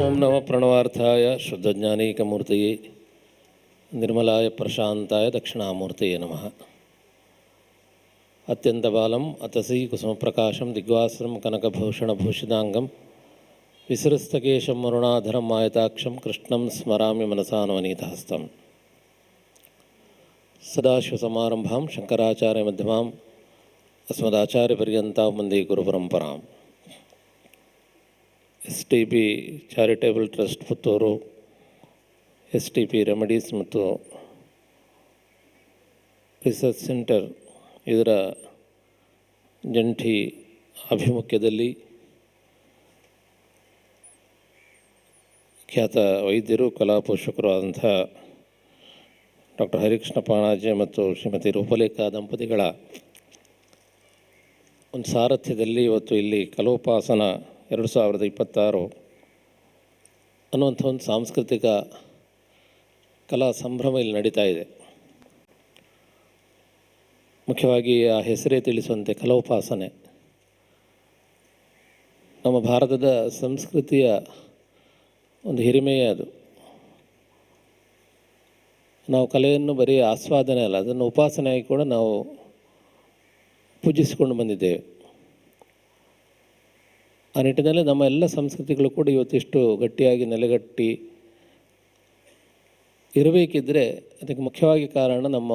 ಓಂ ನಮಃ ಪ್ರಣವಾರ್ಥಾಯ ಶುದ್ಧಜ್ಞಾನೈಕಮೂರ್ತಯೇ ನಿರ್ಮಲಾಯ ಪ್ರಶಾಂತಾಯ ದಕ್ಷಿಣಾಮೂರ್ತಯೇ ನಮಃ. ಅತ್ಯಂತಬಾಲಂ ಅತಸೀ ಕುಸುಮಪ್ರಕಾಶಂ ದಿಗ್ವಾಸ್ತ್ರಂ ಕನಕಭೂಷಣಭೂಷಿತಾಂಗಂ ವಿಸೃಸ್ತಕೇಶಂ ವರುಣಾಧರಂ ಆಯತಾಕ್ಷಂ ಕೃಷ್ಣಂ ಸ್ಮರಾಮಿ ಮನಸಾನವನೀತಹಸ್ತಂ. ಸದಾಶಿವಸಮಾರಂಭಾಂ ಶಂಕರಾಚಾರ್ಯಮಧ್ಯಮಾಂ ಅಸ್ಮದಾಚಾರ್ಯಪರ್ಯಂತಾಂ Vande ಗುರುಪರಂಪರಾಂ. STP charitable trust Puttur, STP remedies ಮತ್ತು ರಿಸರ್ಚ್ ಸೆಂಟರ್ ಇದರ ಜಂಟಿ ಆಭಿಮುಖ್ಯದಲ್ಲಿ ಖ್ಯಾತ ವೈದ್ಯರು ಕಲಾ ಪೋಷಕರು ಆದಂಥ ಡಾಕ್ಟರ್ ಹರಿಕೃಷ್ಣ ಪಾಣಾಜೆ ಮತ್ತು ಶ್ರೀಮತಿ ರೂಪಲೇಖಾ ದಂಪತಿಗಳ ಒಂದು ಸಾರಥ್ಯದಲ್ಲಿ ಇವತ್ತು ಇಲ್ಲಿ ಕಲೋಪಾಸನ 2026 ಅನ್ನುವಂಥ ಒಂದು ಸಾಂಸ್ಕೃತಿಕ ಕಲಾ ಸಂಭ್ರಮ ಇಲ್ಲಿ ನಡೀತಾ ಇದೆ. ಮುಖ್ಯವಾಗಿ ಆ ಹೆಸರೇ ತಿಳಿಸುವಂತೆ ಕಲೋಪಾಸನೆ ನಮ್ಮ ಭಾರತದ ಸಂಸ್ಕೃತಿಯ ಒಂದು ಹಿರಿಮೆಯೇ ಅದು. ನಾವು ಕಲೆಯನ್ನು ಬರೀ ಆಸ್ವಾದನೆ ಅಲ್ಲ, ಅದನ್ನು ಉಪಾಸನೆಯಾಗಿ ಕೂಡ ನಾವು ಪೂಜಿಸಿಕೊಂಡು ಬಂದಿದ್ದೇವೆ. ಆ ನಿಟ್ಟಿನಲ್ಲಿ ನಮ್ಮ ಎಲ್ಲ ಸಂಸ್ಕೃತಿಗಳು ಕೂಡ ಇವತ್ತಿಷ್ಟು ಗಟ್ಟಿಯಾಗಿ ನೆಲೆಗಟ್ಟಿ ಇರಬೇಕಿದ್ದರೆ ಅದಕ್ಕೆ ಮುಖ್ಯವಾಗಿ ಕಾರಣ ನಮ್ಮ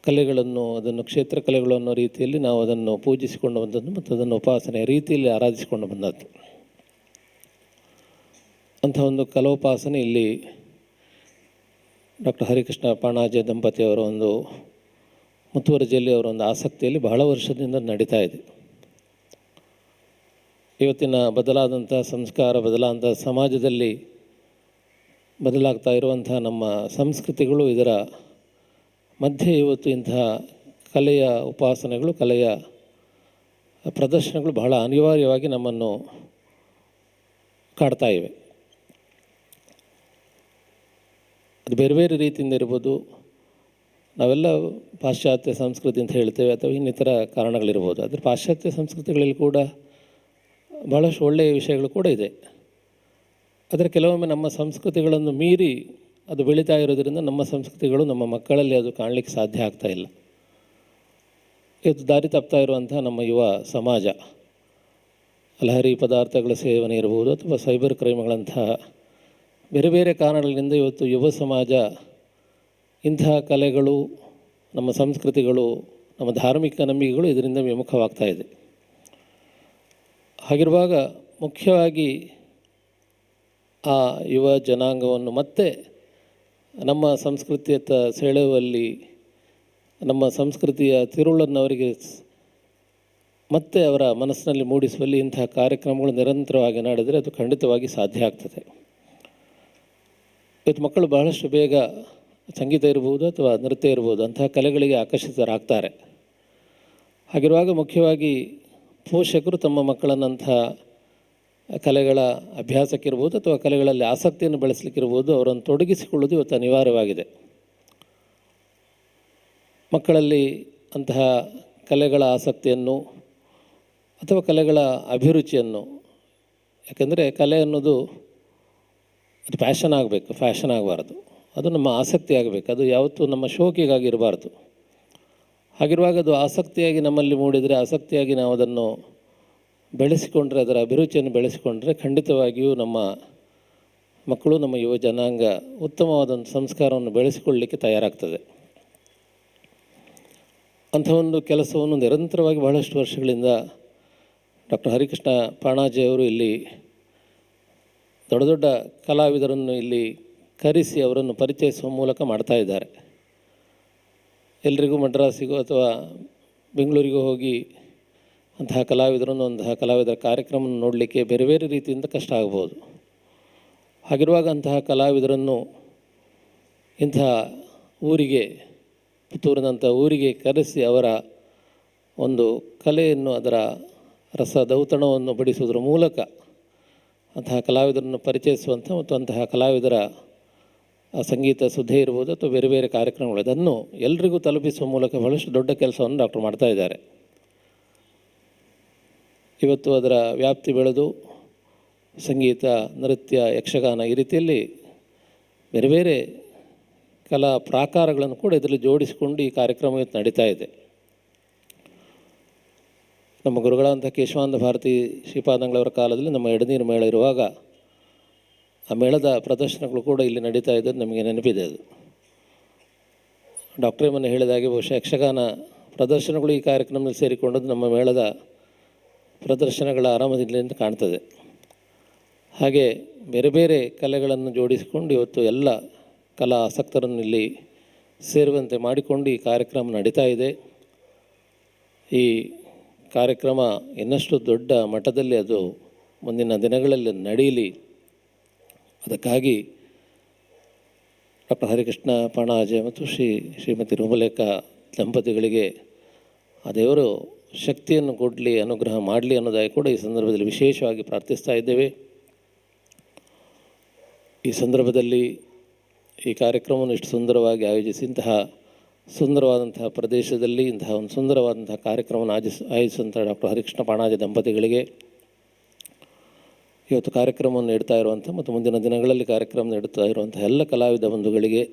ಕಲೆಗಳನ್ನು, ಅದನ್ನು ಕ್ಷೇತ್ರ ಕಲೆಗಳು ಅನ್ನೋ ರೀತಿಯಲ್ಲಿ ನಾವು ಅದನ್ನು ಪೂಜಿಸಿಕೊಂಡು ಬಂದದ್ದು ಮತ್ತು ಅದನ್ನು ಉಪಾಸನೆಯ ರೀತಿಯಲ್ಲಿ ಆರಾಧಿಸಿಕೊಂಡು ಬಂದದ್ದು. ಅಂಥ ಒಂದು ಕಲೋಪಾಸನೆ ಇಲ್ಲಿ ಡಾಕ್ಟರ್ ಹರಿಕೃಷ್ಣ ಪಾಣಾಜೆ ದಂಪತಿಯವರ ಒಂದು ಮುತುವರ್ಜಿಯಲ್ಲಿ ಅವರ ಒಂದು ಆಸಕ್ತಿಯಲ್ಲಿ ಬಹಳ ವರ್ಷದಿಂದ ನಡೀತಾ ಇದೆ. ಇವತ್ತಿನ ಬದಲಾದಂಥ ಸಂಸ್ಕಾರ, ಬದಲಾದಂಥ ಸಮಾಜದಲ್ಲಿ ಬದಲಾಗ್ತಾ ಇರುವಂಥ ನಮ್ಮ ಸಂಸ್ಕೃತಿಗಳು, ಇದರ ಮಧ್ಯೆ ಇವತ್ತು ಇಂತಹ ಕಲೆಯ ಉಪಾಸನೆಗಳು, ಕಲೆಯ ಪ್ರದರ್ಶನಗಳು ಬಹಳ ಅನಿವಾರ್ಯವಾಗಿ ನಮ್ಮನ್ನು ಕಾಡ್ತಾ ಇವೆ. ಅದು ಬೇರೆ ಬೇರೆ ರೀತಿಯಿಂದ ಇರ್ಬೋದು. ನಾವೆಲ್ಲ ಪಾಶ್ಚಾತ್ಯ ಸಂಸ್ಕೃತಿ ಅಂತ ಹೇಳ್ತೇವೆ ಅಥವಾ ಇನ್ನಿತರ ಕಾರಣಗಳಿರ್ಬೋದು. ಆದರೆ ಪಾಶ್ಚಾತ್ಯ ಸಂಸ್ಕೃತಿಗಳಲ್ಲಿ ಕೂಡ ಭಾಳಷ್ಟು ಒಳ್ಳೆಯ ವಿಷಯಗಳು ಕೂಡ ಇದೆ. ಆದರೆ ಕೆಲವೊಮ್ಮೆ ನಮ್ಮ ಸಂಸ್ಕೃತಿಗಳನ್ನು ಮೀರಿ ಅದು ಬೆಳೀತಾ ಇರೋದರಿಂದ ನಮ್ಮ ಸಂಸ್ಕೃತಿಗಳು ನಮ್ಮ ಮಕ್ಕಳಲ್ಲಿ ಅದು ಕಾಣಲಿಕ್ಕೆ ಸಾಧ್ಯ ಆಗ್ತಾಯಿಲ್ಲ. ಇವತ್ತು ದಾರಿ ತಪ್ತಾ ಇರುವಂಥ ನಮ್ಮ ಯುವ ಸಮಾಜ ಲಹರಿ ಪದಾರ್ಥಗಳ ಸೇವನೆ ಇರ್ಬೋದು ಅಥವಾ ಸೈಬರ್ ಕ್ರೈಮ್ಗಳಂತಹ ಬೇರೆ ಬೇರೆ ಕಾರಣಗಳಿಂದ ಇವತ್ತು ಯುವ ಸಮಾಜ ಇಂತಹ ಕಲೆಗಳು, ನಮ್ಮ ಸಂಸ್ಕೃತಿಗಳು, ನಮ್ಮ ಧಾರ್ಮಿಕ ನಂಬಿಕೆಗಳು ಇದರಿಂದ ವಿಮುಖವಾಗ್ತಾ ಇದೆ. ಹಾಗಿರುವಾಗ ಮುಖ್ಯವಾಗಿ ಆ ಯುವ ಜನಾಂಗವನ್ನು ಮತ್ತೆ ನಮ್ಮ ಸಂಸ್ಕೃತಿಯತ್ತ ಸೆಳೆಯುವಲ್ಲಿ, ನಮ್ಮ ಸಂಸ್ಕೃತಿಯ ತಿರುಳನ್ನು ಅವರಿಗೆ ಮತ್ತೆ ಅವರ ಮನಸ್ಸಿನಲ್ಲಿ ಮೂಡಿಸುವಲ್ಲಿ ಇಂತಹ ಕಾರ್ಯಕ್ರಮಗಳು ನಿರಂತರವಾಗಿ ನಡೆದರೆ ಅದು ಖಂಡಿತವಾಗಿ ಸಾಧ್ಯ ಆಗ್ತದೆ. ಇವತ್ತು ಮಕ್ಕಳು ಬಹಳಷ್ಟು ಬೇಗ ಸಂಗೀತ ಇರ್ಬೋದು ಅಥವಾ ನೃತ್ಯ ಇರ್ಬೋದು, ಅಂತಹ ಕಲೆಗಳಿಗೆ ಆಕರ್ಷಿತರಾಗ್ತಾರೆ. ಹಾಗಿರುವಾಗ ಮುಖ್ಯವಾಗಿ ಪೋಷಕರು ತಮ್ಮ ಮಕ್ಕಳನ್ನಂಥ ಕಲೆಗಳ ಅಭ್ಯಾಸಕ್ಕಿರ್ಬೋದು ಅಥವಾ ಕಲೆಗಳಲ್ಲಿ ಆಸಕ್ತಿಯನ್ನು ಬೆಳೆಸಲಿಕ್ಕಿರ್ಬೋದು ಅವರನ್ನು ತೊಡಗಿಸಿಕೊಳ್ಳೋದು ಇವತ್ತು ಅನಿವಾರ್ಯವಾಗಿದೆ. ಮಕ್ಕಳಲ್ಲಿ ಅಂತಹ ಕಲೆಗಳ ಆಸಕ್ತಿಯನ್ನು ಅಥವಾ ಕಲೆಗಳ ಅಭಿರುಚಿಯನ್ನು, ಯಾಕೆಂದರೆ ಕಲೆ ಅನ್ನೋದು ಅದು ಪ್ಯಾಷನ್ ಆಗಬೇಕು, ಫ್ಯಾಷನ್ ಆಗಬಾರ್ದು. ಅದು ನಮ್ಮ ಆಸಕ್ತಿ ಆಗಬೇಕು. ಅದು ಯಾವತ್ತೂ ನಮ್ಮ ಶೋಕಿಗಾಗಿ ಇರಬಾರ್ದು. ಹಾಗಿರುವಾಗ ಅದು ಆಸಕ್ತಿಯಾಗಿ ನಮ್ಮಲ್ಲಿ ಮೂಡಿದರೆ, ಆಸಕ್ತಿಯಾಗಿ ನಾವು ಅದನ್ನು ಬೆಳೆಸಿಕೊಂಡ್ರೆ, ಅದರ ಅಭಿರುಚಿಯನ್ನು ಬೆಳೆಸಿಕೊಂಡ್ರೆ ಖಂಡಿತವಾಗಿಯೂ ನಮ್ಮ ಮಕ್ಕಳು, ನಮ್ಮ ಯುವ ಜನಾಂಗ ಉತ್ತಮವಾದಂಥ ಸಂಸ್ಕಾರವನ್ನು ಬೆಳೆಸಿಕೊಳ್ಳಲಿಕ್ಕೆ ತಯಾರಾಗ್ತದೆ. ಅಂಥ ಒಂದು ಕೆಲಸವನ್ನು ನಿರಂತರವಾಗಿ ಬಹಳಷ್ಟು ವರ್ಷಗಳಿಂದ ಡಾಕ್ಟರ್ ಹರಿಕೃಷ್ಣ ಪಾಣಾಜೆಯವರು ಇಲ್ಲಿ ದೊಡ್ಡ ದೊಡ್ಡ ಕಲಾವಿದರನ್ನು ಇಲ್ಲಿ ಕರೆಸಿ ಅವರನ್ನು ಪರಿಚಯಿಸುವ ಮೂಲಕ ಮಾಡ್ತಾ ಇದ್ದಾರೆ. ಎಲ್ರಿಗೂ ಮಡ್ರಾಸಿಗೂ ಅಥವಾ ಬೆಂಗಳೂರಿಗೂ ಹೋಗಿ ಅಂತಹ ಕಲಾವಿದರನ್ನು, ಅಂತಹ ಕಲಾವಿದರ ಕಾರ್ಯಕ್ರಮವನ್ನು ನೋಡಲಿಕ್ಕೆ ಬೇರೆ ಬೇರೆ ರೀತಿಯಿಂದ ಕಷ್ಟ ಆಗ್ಬೋದು. ಹಾಗಿರುವಾಗ ಅಂತಹ ಕಲಾವಿದರನ್ನು ಇಂತಹ ಊರಿಗೆ, ಪುತ್ತೂರಿನಂಥ ಊರಿಗೆ ಕರೆಸಿ ಅವರ ಒಂದು ಕಲೆಯನ್ನು, ಅದರ ರಸದೌತಣವನ್ನು ಬಡಿಸುವುದರ ಮೂಲಕ ಅಂತಹ ಕಲಾವಿದರನ್ನು ಪರಿಚಯಿಸುವಂಥ ಮತ್ತು ಅಂತಹ ಕಲಾವಿದರ ಸಂಗೀತ ಸುದ್ದಿ ಇರ್ಬೋದು ಅಥವಾ ಬೇರೆ ಬೇರೆ ಕಾರ್ಯಕ್ರಮಗಳು, ಅದನ್ನು ಎಲ್ರಿಗೂ ತಲುಪಿಸುವ ಮೂಲಕ ಬಹಳಷ್ಟು ದೊಡ್ಡ ಕೆಲಸವನ್ನು ಡಾಕ್ಟರ್ ಮಾಡ್ತಾ ಇದ್ದಾರೆ. ಇವತ್ತು ಅದರ ವ್ಯಾಪ್ತಿ ಬೆಳೆದು ಸಂಗೀತ, ನೃತ್ಯ, ಯಕ್ಷಗಾನ ಈ ರೀತಿಯಲ್ಲಿ ಬೇರೆ ಬೇರೆ ಕಲಾ ಪ್ರಾಕಾರಗಳನ್ನು ಕೂಡ ಇದರಲ್ಲಿ ಜೋಡಿಸಿಕೊಂಡು ಈ ಕಾರ್ಯಕ್ರಮ ಇವತ್ತು ನಡೀತಾ ಇದೆ. ನಮ್ಮ ಗುರುಗಳಾದಂಥ ಕೇಶವಾನಂದ ಭಾರತಿ ಶ್ರೀಪಾದಂಗಳವರ ಕಾಲದಲ್ಲಿ ನಮ್ಮ ಎಡನೀರು ಮೇಳ ಇರುವಾಗ ಆ ಮೇಳದ ಪ್ರದರ್ಶನಗಳು ಕೂಡ ಇಲ್ಲಿ ನಡೀತಾ ಇದ್ದದ್ದು ನಮಗೆ ನೆನಪಿದೆ. ಅದು ಡಾಕ್ಟ್ರೇ ಮೊನ್ನೆ ಹೇಳಿದಾಗೆ ಬಹುಶಃ ಯಕ್ಷಗಾನ ಪ್ರದರ್ಶನಗಳು ಈ ಕಾರ್ಯಕ್ರಮದಲ್ಲಿ ಸೇರಿಕೊಂಡದ್ದು ನಮ್ಮ ಮೇಳದ ಪ್ರದರ್ಶನಗಳ ಆರಂಭದಿಂದ ಕಾಣ್ತದೆ. ಹಾಗೆ ಬೇರೆ ಬೇರೆ ಕಲೆಗಳನ್ನು ಜೋಡಿಸಿಕೊಂಡು ಇವತ್ತು ಎಲ್ಲ ಕಲಾ ಆಸಕ್ತರನ್ನು ಇಲ್ಲಿ ಸೇರುವಂತೆ ಮಾಡಿಕೊಂಡು ಈ ಕಾರ್ಯಕ್ರಮ ನಡೀತಾ ಇದೆ. ಈ ಕಾರ್ಯಕ್ರಮ ಇನ್ನಷ್ಟು ದೊಡ್ಡ ಮಟ್ಟದಲ್ಲಿ ಅದು ಮುಂದಿನ ದಿನಗಳಲ್ಲಿ ನಡೆಯಲಿ, ಅದಕ್ಕಾಗಿ ಡಾಕ್ಟರ್ ಹರಿಕೃಷ್ಣ ಪಾಣಾಜೆ ಮತ್ತು ಶ್ರೀಮತಿ ರೂಪಲೇಖ ದಂಪತಿಗಳಿಗೆ ಆ ದೇವರು ಶಕ್ತಿಯನ್ನು ಕೊಡಲಿ, ಅನುಗ್ರಹ ಮಾಡಲಿ ಅನ್ನೋದಾಗಿ ಕೂಡ ಈ ಸಂದರ್ಭದಲ್ಲಿ ವಿಶೇಷವಾಗಿ ಪ್ರಾರ್ಥಿಸ್ತಾ ಇದ್ದೇವೆ. ಈ ಸಂದರ್ಭದಲ್ಲಿ ಈ ಕಾರ್ಯಕ್ರಮವನ್ನು ಇಷ್ಟು ಸುಂದರವಾಗಿ ಆಯೋಜಿಸಿ ಇಂತಹ ಸುಂದರವಾದಂತಹ ಪ್ರದೇಶದಲ್ಲಿ ಇಂತಹ ಒಂದು ಸುಂದರವಾದಂತಹ ಕಾರ್ಯಕ್ರಮವನ್ನು ಆಯೋಜಿಸುವಂಥ ಡಾಕ್ಟರ್ ಹರಿಕೃಷ್ಣ ಪಾಣಾಜೆ ದಂಪತಿಗಳಿಗೆ, ಇವತ್ತು ಕಾರ್ಯಕ್ರಮವನ್ನು ನೀಡ್ತಾ ಇರುವಂಥ ಮತ್ತು ಮುಂದಿನ ದಿನಗಳಲ್ಲಿ ಕಾರ್ಯಕ್ರಮ ನೀಡುತ್ತಾ ಇರುವಂಥ ಎಲ್ಲ ಕಲಾವಿದ ಬಂಧುಗಳಿಗೆ,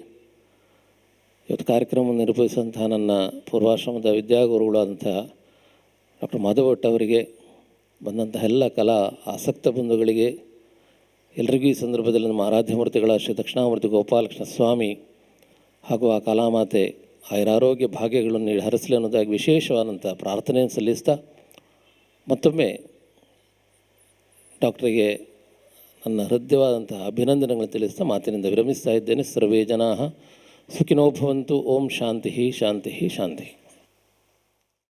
ಇವತ್ತು ಕಾರ್ಯಕ್ರಮವನ್ನು ನಿರ್ವಹಿಸುವಂತಹ ನನ್ನ ಪೂರ್ವಾಶ್ರಮದ ವಿದ್ಯಾಗುರುಗಳಾದಂತಹ ಡಾಕ್ಟರ್ ಮಾಧವ ಭಟ್ ಅವರಿಗೆ, ಬಂದಂತಹ ಎಲ್ಲ ಕಲಾ ಆಸಕ್ತ ಬಂಧುಗಳಿಗೆ ಎಲ್ರಿಗೂ ಈ ಸಂದರ್ಭದಲ್ಲಿ ನಮ್ಮ ಆರಾಧ್ಯ ಶ್ರೀ ದಕ್ಷಿಣಾಮೂರ್ತಿ ಗೋಪಾಲಕೃಷ್ಣ ಸ್ವಾಮಿ ಹಾಗೂ ಆ ಕಲಾಮಾತೆ ಆಯುರಾರೋಗ್ಯ ಭಾಗ್ಯಗಳನ್ನು ನೀಡಿ ಹರಿಸಲಿ ಅನ್ನೋದಾಗಿ ವಿಶೇಷವಾದಂಥ ಪ್ರಾರ್ಥನೆಯನ್ನು ಸಲ್ಲಿಸ್ತಾ ಮತ್ತೊಮ್ಮೆ ಡಾಕ್ಟರಿಗೆ ನನ್ನ ಹೃದಯವಾದಂತಹ ಅಭಿನಂದನೆಗಳನ್ನು ತಿಳಿಸ್ತಾ ಮಾತಿನಿಂದ ವಿರಮಿಸ್ತಾ ಇದ್ದೇನೆ. ಸರ್ವೇ ಜನಾಃ ಸುಖಿನೋ ಭವಂತು. ಓಂ ಶಾಂತಿ ಶಾಂತಿ ಶಾಂತಿ.